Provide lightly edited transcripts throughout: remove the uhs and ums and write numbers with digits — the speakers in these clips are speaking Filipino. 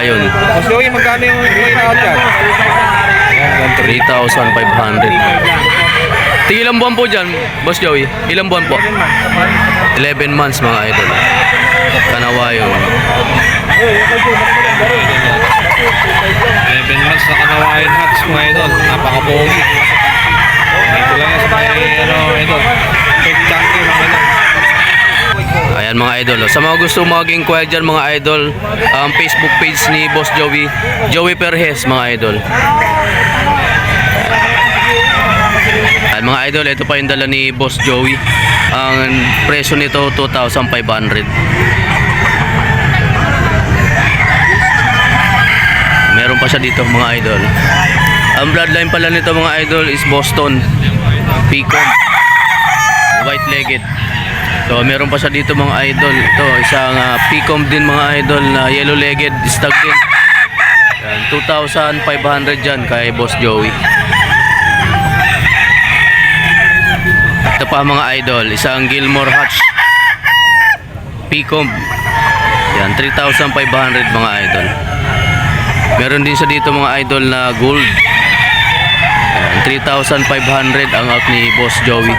Kanawayon. Boss Joey, magkano yung in-out yan? 3,500. Ilang buwan po dyan, Boss Joey? Ilang buwan po? 11 months mga idol. Kanawayon. 11 months na Kanawayon hats mga idol. Napaka-pogi. Ito lang yan sa may idol. Big chunky mga idol. Ayan mga idol. Sa mga gusto mag-inquire dyan mga idol, ang Facebook page ni Boss Joey, Joey Perez mga idol. Ayan mga idol, ito pa yung dala ni Boss Joey. Ang presyo nito 2,500. Meron pa siya dito mga idol. Ang bloodline pala nito mga idol is Boston Peacock, white-legged. So meron pa siya dito mga idol. Ito isang Peacock din mga idol na yellow-legged stag din. 2,500 dyan kay Boss Joey. Ito pa mga idol, isang Gilmore Hatch Peacock. Yan, 3,500 mga idol. Meron din siya dito mga idol na gold. Yan, 3,500 ang out ni Boss Joey.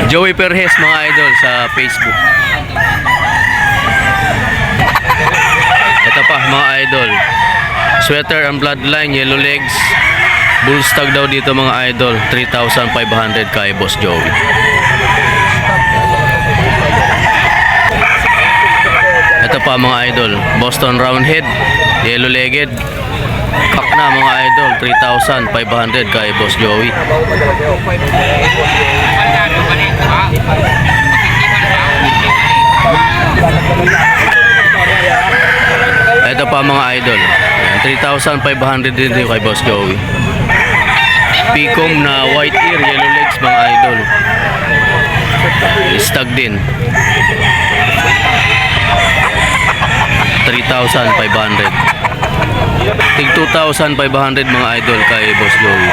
Joey Perez mga idol sa Facebook. Ito pa mga idol, sweater and bloodline, yellow legs, bull stag daw dito mga idol. 3,500 kay Boss Joey. Ito pa mga idol, Boston Roundhead, yellow legged, cock na mga idol. 3,500 kay Boss Joey. Ito pa mga idol, 3,500 din dito kay Boss Joey. Peacock na white ear, yellow legs mga idol. Stag din. 3,500. Tig 2,500 mga idol kay Boss Joey.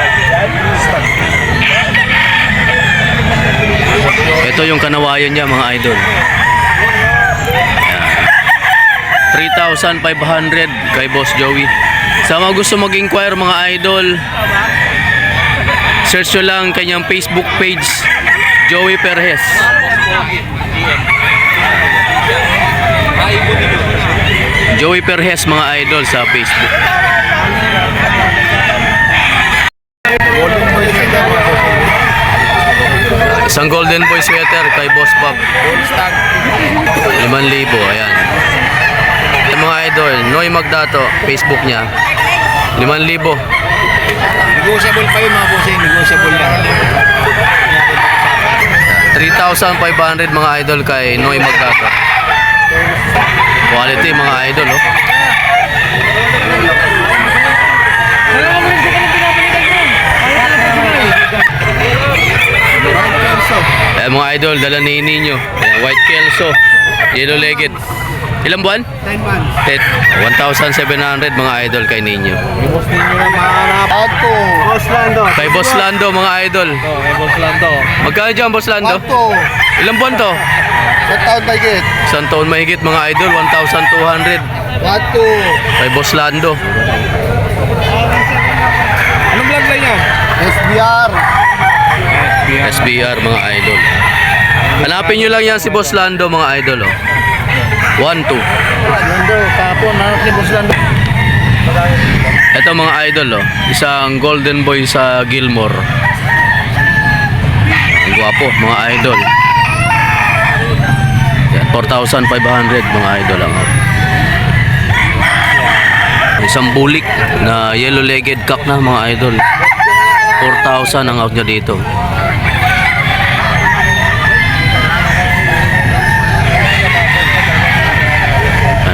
Ito yung kanawayan niya mga idol. 3,500 kay Boss Joey. Sa mga gusto mag-inquire mga idol, search nyo lang kanyang Facebook page, Joey Perez. Joey Perez mga idol sa Facebook. Isang golden boy sweater kay Boss Bob, 5,000. Ayan. Yung mga idol, Noy Magdato, Facebook niya, 5,000. Negotiable pa yun mga bossing, negotiable lang. 3,500 mga idol kay Noy Magdato. Quality mga idol, oh. Ayan mga idol, dala ni Ninyo. Ayan, white kelso, yellow legged. Ilang buwan? 9 months. 1,700 mga idol kay Ninyo. Boss Ninyo na mahanap. Auto. Boss Lando. Kay Boss Lando mga idol. Kay Boss Lando. Magkano dyan Boss Lando? Auto. Ilang buwan to? Sa taon mahigit. Isang taon mahigit mga idol, 1,200 Auto. kay Boss Lando. Anong bloodline niya? SBR. SBR mga idol. Hanapin nyo lang yan si Boss Lando mga idol, oh. 1-2. Lando, kapon, hanap ni Boss Lando. Ito mga idol, oh. Isang golden boy sa Gilmore. Ang gwapo mga idol. Yan, 4,500 mga idol ang out. Isang bulik na yellow legged cock na mga idol. 4,000 ang out niya dito.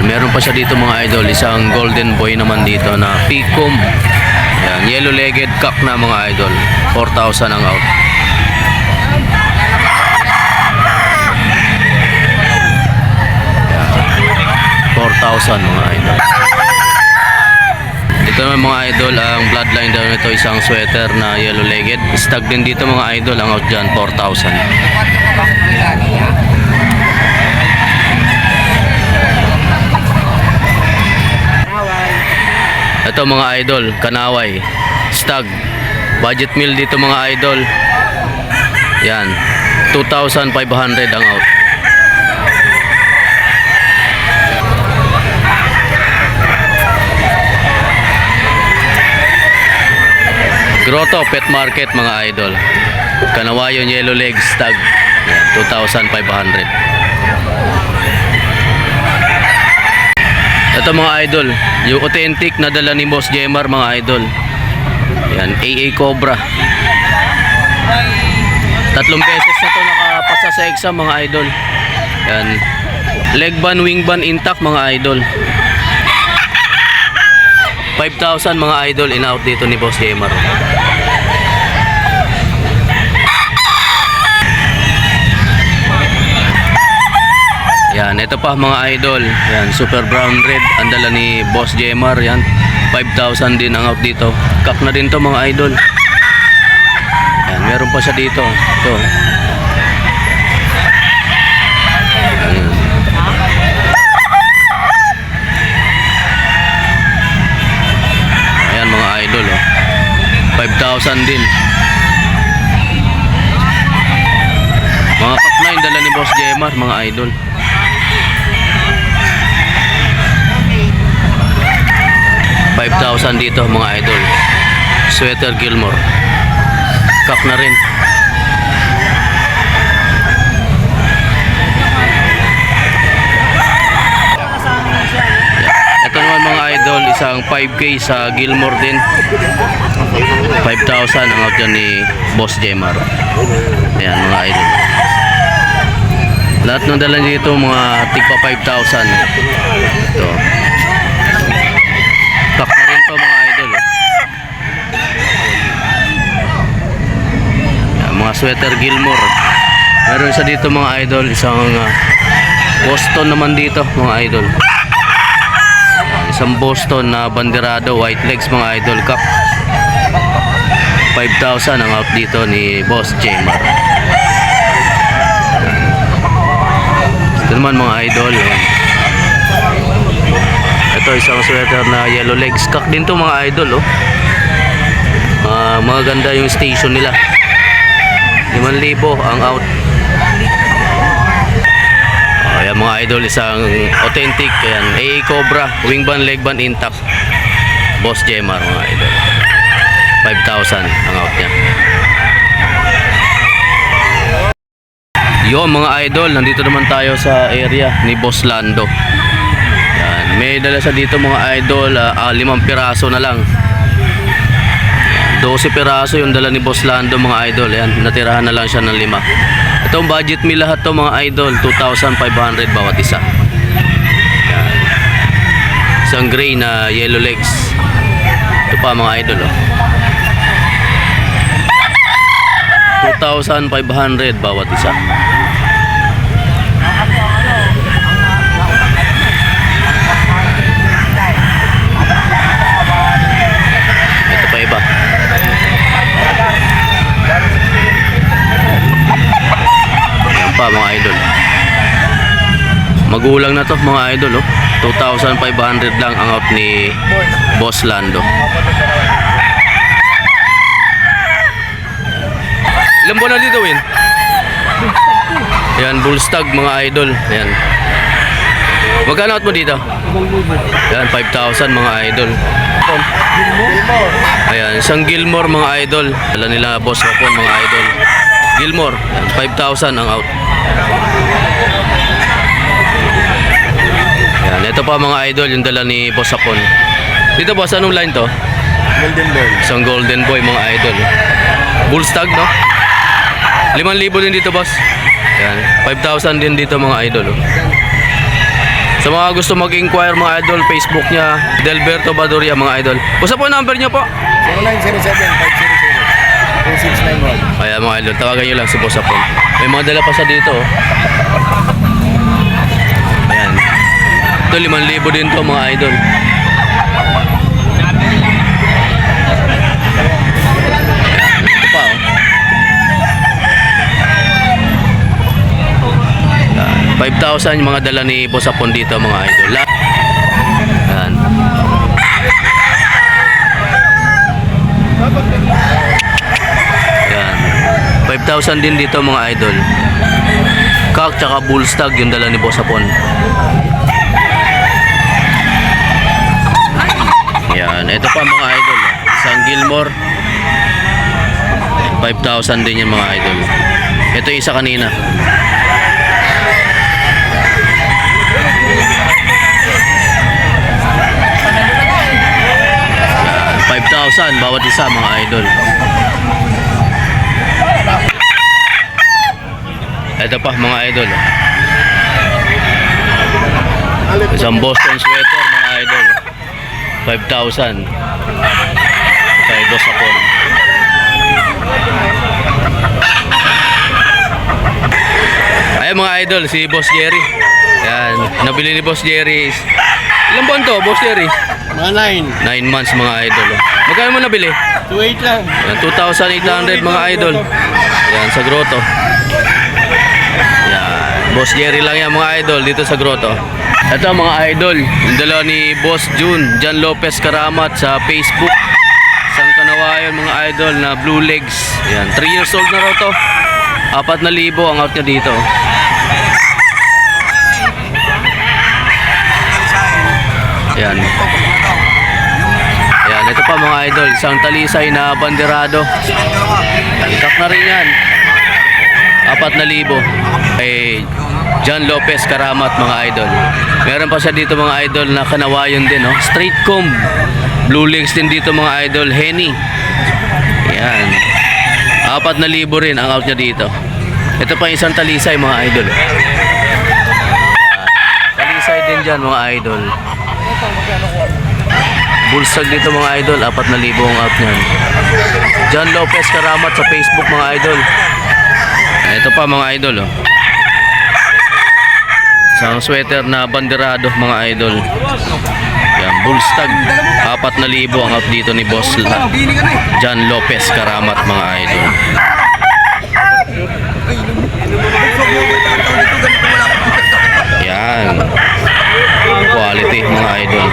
Meron pa siya dito mga idol, isang golden boy naman dito na Peacock. Yan, yellow legged cock na mga idol. 4,000 ang out. Yan, 4,000 mga idol. Dito naman mga idol, ang bloodline daw nito isang sweater na yellow legged. Stag din dito mga idol, ang out dyan 4,000. Ito mga idol, Kanaway, Stag. Budget meal dito mga idol. Yan, 2,500 ang out. Grotto Pet Market mga idol. Kanawayon Yellow Legs Stag. Yan, 2,500. Ito mga idol, yung authentic na dala ni Boss Jemar mga idol. Yan, AA Cobra. 3 beses na to nakapasa sa exam mga idol. Yan, leg band, wing band intact mga idol. 5,000 mga idol in-out dito ni Boss Jemar. Yan, ito pa mga idol. Yan, super brown red ang dala ni Boss Jemar. Yan, 5,000 din ang out dito. Kak na din to mga idol. Yan, meron pa siya dito. Ito. Yan. Ayan mga idol, oh. 5,000 din. Mga kak na yung dala ni Boss Jemar mga idol. 5,000 dito mga idol. Sweater Gilmore. Kak na rin. Ito naman mga idol, isang 5K sa Gilmore din. 5,000 ang out dyan ni Boss Jemar. Ayan mga idol. Lahat ng dala dito mga tigpa 5,000. Ito. Kak na rin to mga idol, eh. Yan, mga sweater Gilmore. Meron isa dito mga idol, isang Boston naman dito mga idol. Yan, isang Boston na banderado, white legs mga idol. Kak 5,000 ang out dito ni Boss Jemar. Ito naman mga idol, yan. Ito isang sweater na yellow legs. Kak din to mga idol, oh. Mga ganda yung station nila. 5,000 ang out. Ayan mga idol, isang authentic. Ayan, AA Cobra, wing band, leg band intact. Boss Jemar mga idol. 5,000 ang out niya. Yo mga idol, nandito naman tayo sa area ni Boss Lando. May dala sa dito mga idol, 5 piraso na lang. 12 piraso yung dala ni Boss Lando mga idol. Yan, natirahan na lang siya ng 5. Itong budget meal lahat to mga idol, 2,500 bawat isa. Yan. Isang gray na yellow legs. Ito pa mga idol, oh. 2,500 bawat isa. Iba. Yan pa mga idol. Magulang na to mga idol, oh. 2,500 lang ang out ni Boss Lando. Ilan buwan na dito, Win? Yan, bull stag mga idol. Yan. Magkano out mo dito? Yan, 5,000 mga idol. Ayan, isang Gilmore mga idol. Dala nila Boss Hapon mga idol. Gilmore, 5,000 ang out. Ayan, ito pa mga idol yung dala ni Boss Hapon. Dito boss, anong line to? Golden Boy. Isang Golden Boy mga idol. Bull stag, no? 5,000 din dito boss. Ayan, 5,000 din dito mga idol, oh. Sa mga gusto mag-inquire mga idol, Facebook niya, Delberto Badoria mga idol. Basta po number niyo po. 0907-500-2691. Kaya mga idol, tawagan niyo lang si Boss Hapon. May mga dala pa sa dito, oh. Ayan. Ito 5,000 din to mga idol. Ayan. Ito pa, oh. 5,000 yung mga dala ni Boss Hapon dito mga idol. Ayan. 5,000 din dito mga idol. Cock tsaka bull stag yung dala ni Boss Hapon. Yan, ito pa mga idol. Isang Gilmore. 5,000 din yung mga idol. Ito yung isa kanina. Yan, 5,000 bawat isa mga idol. Ito pa mga idol. Isang Boston sweater mga idol. 5,000. Kay Boss Hapon. Ay mga idol, si Boss Jerry. Yan, nabili ni Boss Jerry. Ilang buwan to, Boss Jerry? Mga 9 months mga idol. Magkano mo nabili? 2.8 lang. Yan, 2,800 mga idol. Yan, sa grotto. Yan, Boss Jerry lang yan mga idol dito sa grotto. Ito mga idol, yung dala ni Boss John Lopez Karamat sa Facebook. Isang kanawayan mga idol na blue legs. Yan, 3 years old na raw to. 4,000 ang out niya dito. Yan. Yan, ito pa mga idol, isang talisay na banderado. Tangkap na rin yan. 4,000 kay John Lopez Karamat mga idol. Meron pa siya dito mga idol na kanawayon din, no? Straight comb. Blue legs din dito mga idol, Henny. Yan. 4,000 rin ang out niya dito. Ito pa isang talisay mga idol. Yan. Talisay din dyan mga idol. Bullstag dito mga idol, 4,000 ang out niyan. John Lopez Karamat sa Facebook mga idol. Ito pa mga idol, oh. Isang sweater na banderado mga idol. Yan, bullstag. 4,000 ang out dito ni Boss John Lopez Karamat mga idol. Yan. Quality mga idol.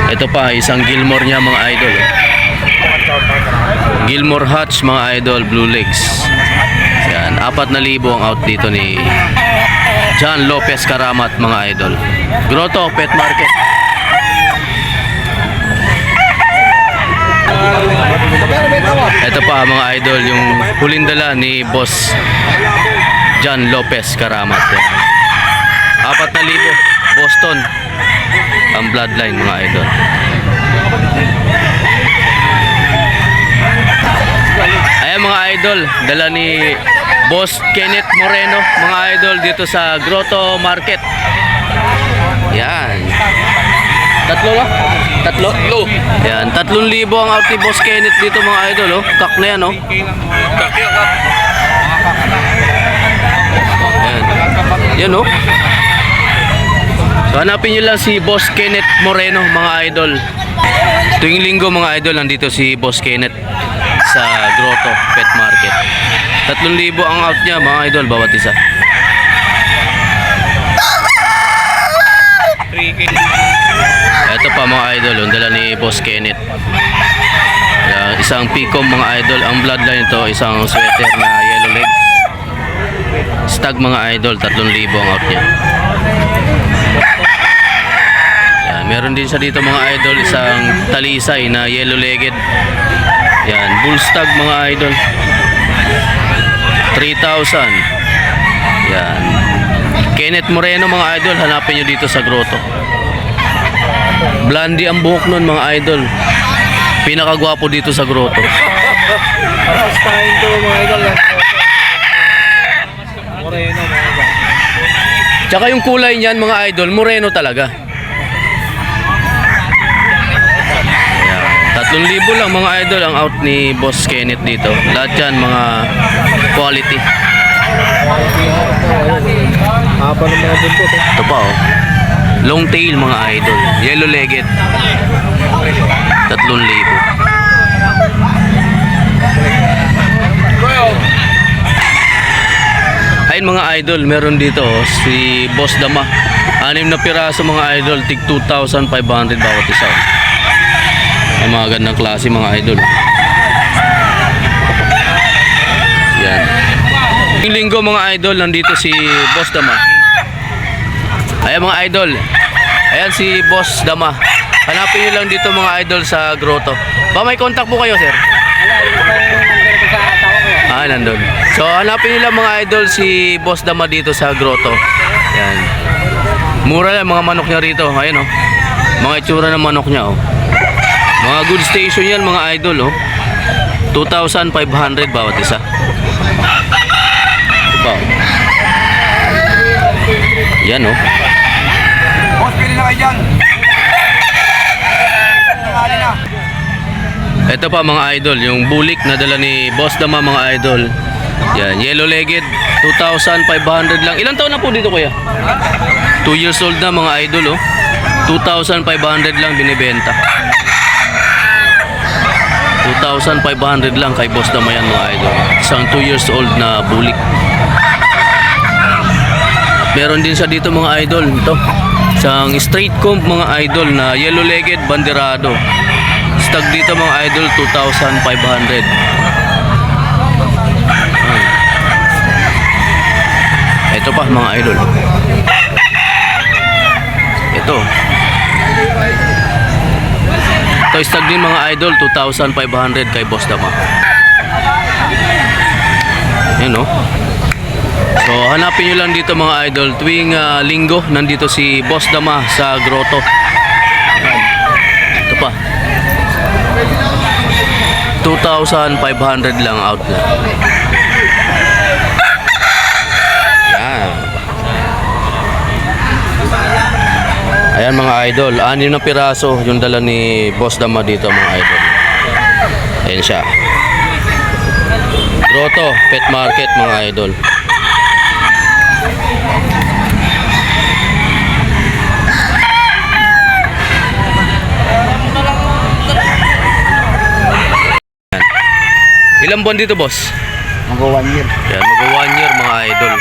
Ito pa, isang Gilmore niya mga idol. Gilmore Hatch mga idol, blue legs. Yan, 4,000 ang out dito ni John Lopez Karamat mga idol. Grotto Pet Market. Ito pa mga idol, yung huling dala ni Boss John Lopez Karamat. 4,000 Boston ang bloodline mga idol. Ayan mga idol, dala ni Boss Kenneth Moreno mga idol dito sa Grotto Market. Yan. Tatlo lang? Tatlo? Yan, 3,000 ang out ni Boss Kenneth dito mga idol, oh. Kak na yan, oh. Yan. Yan, oh. So hanapin nyo lang si Boss Kenneth Moreno mga idol. Tuwing linggo mga idol, nandito si Boss Kenneth sa Grotto Pet Market. 3,000 ang out niya mga idol bawat isa. 3K. Ito pa mga idol, yung dala ni Boss Kenneth. Isang Picom mga idol. Ang bloodline ito, isang sweater na yellow legs. Stag mga idol, 3,000 ang out niya. Yan, meron din siya dito mga idol, isang talisay na yellow legged. Yan, bull stag mga idol. 3,000. Yan. Kenneth Moreno mga idol, hanapin nyo dito sa Grotto. Blondie ang buhok nun mga idol. Pinakagwapo dito sa Grotto. Pasastahin to mga idol. Moreno mga idol. Tsaka yung kulay niyan mga idol, moreno talaga. Ayan. 3,000 lang mga idol ang out ni Boss Kenneth dito. Lahat yan mga quality. Haba ng mga buntot. Ito pa, oh. Long tail mga idol. Yellow legged. 3,000. Ayun mga idol, meron dito, oh, si Boss Dama. 6 na piraso mga idol, tig 2,500 bawat isa. Ay mga gandang klase mga idol. Yung linggo mga idol, nandito si Boss Dama. Ayan mga idol. Ayan si Boss Dama. Hanapin nyo lang dito mga idol sa grotto. Ba may contact po kayo, sir? Ah, nandun. So hanapin nyo lang mga idol si Boss Dama dito sa grotto. Ayan. Mura lang mga manok niya rito. Ayan oh. Mga itsura ng manok niya oh. Mga good station yan mga idol oh. 2,500 bawat isa. Ito pa oh. Yan oh. Boss, pili na kayo dyan. Ito pa mga idol, yung bulik na dala ni Boss Dama mga idol. Yan, yellow legged, 2,500 lang. Ilang taon na po dito kuya? 2 years old na mga idol oh. 2,500 lang binibenta. 2,500 lang kay Boss Dama yan mga idol. Isang 2 years old na bulik. Meron din siya dito mga idol. Ito, isang straight comb mga idol na yellow legged banderado. Stag dito mga idol 2,500. Ito pa mga idol. Ito stag din mga idol 2,500 kay Boss Dama. Yan oh. So hanapin nyo lang dito mga idol. Tuwing linggo nandito si Boss Dama sa grotto. Yan. Ito pa 2,500 lang out na. Yan. Ayan mga idol, 6 na piraso yung dala ni Boss Dama dito mga idol. Ayan siya. Grotto Pet Market mga idol. Ilang buwan dito, boss? Mag 1 year. Yan, mag 1 year mga idol.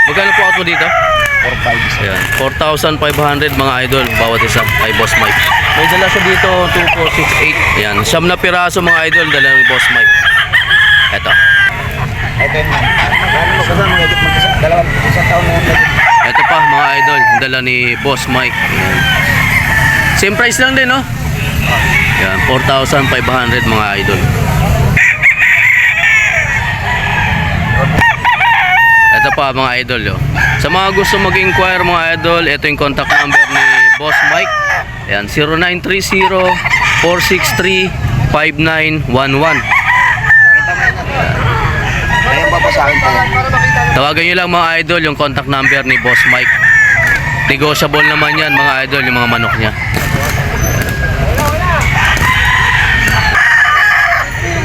Magkano po out mo dito? 4-5. Yan, 4,500 mga idol bawat isa kay Boss Mike. May dala siya dito 2,468. Yan, 9 na piraso mga idol dala ni Boss Mike. Eto. Ito yun. Gano'n mo kasama mga edit mag-isa. Isang taon na yan. Eto pa mga idol, dala ni Boss Mike. Yan. Same price lang din, no? Yan, 4,500 mga idol. Ito pa mga idol yo. Sa mga gusto mag-inquire mga idol, ito yung contact number ni Boss Mike. Ayan, 0930-463-5911. Ngayon pa po sa akin po yan. Tawagan nyo lang mga idol yung contact number ni Boss Mike. Negotiable naman yan mga idol, yung mga manok niya.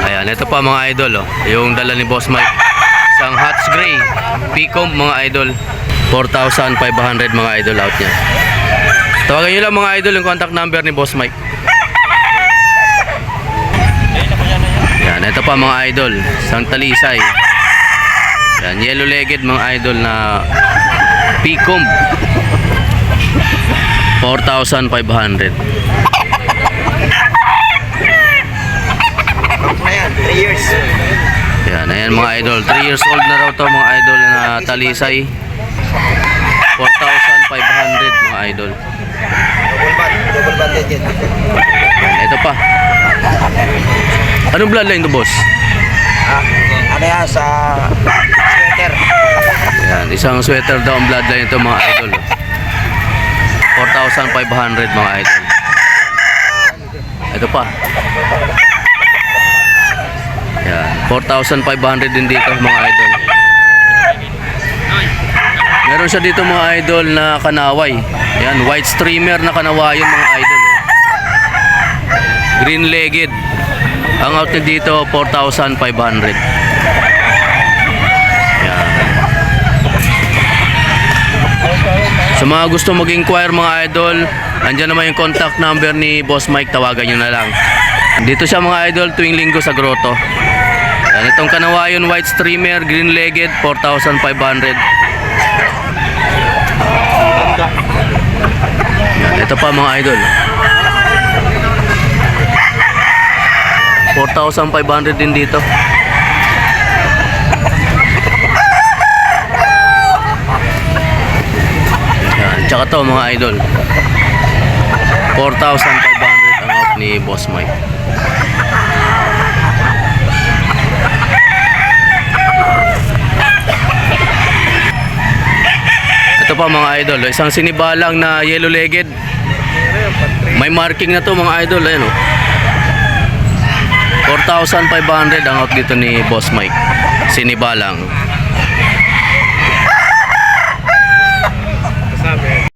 Ayan, ito pa mga idol oh, yung dala ni Boss Mike. Isang Hats Gray P-comb mga idol, 4,500 mga idol out niya. Tawagan nyo lang mga idol yung contact number ni Boss Mike. Yan, ito pa mga idol, isang talisay. Yan, yellow legged mga idol na P-comb, 4,500. Ayan, 3 years. Yan, ayan mga idol, 3 years old na raw to mga idol na talisay, 4,500 mga idol. Double band legend. Yan, ito pa. Anong bloodline to, boss? Ano yan sa sweater? Yan, isang sweater daw ang bloodline ito mga idol. 4,500 mga idol. Ito pa. Yan, 4,500 din dito mga idol. Meron siya dito mga idol na kanaway. Yan, white streamer na kanawayan mga idol. Green legged. Ang outlet dito 4,500. Yan. Sa mga gusto mag-inquire mga idol, andyan naman yung contact number ni Boss Mike, tawagan nyo na lang. Dito siya mga idol tuwing linggo sa grotto. Yan, itong kanawayon white streamer, green legged, 4,500. Yan, ito pa mga idol, 4,500 din dito. Tsaka to mga idol, 4,500 ang out ni Boss Mike. Ito pa mga idol, isang sinibalang na yellow legged. May marking na to mga idol, ayan oh. 4,500 ang out dito ni Boss Mike. Sinibalang.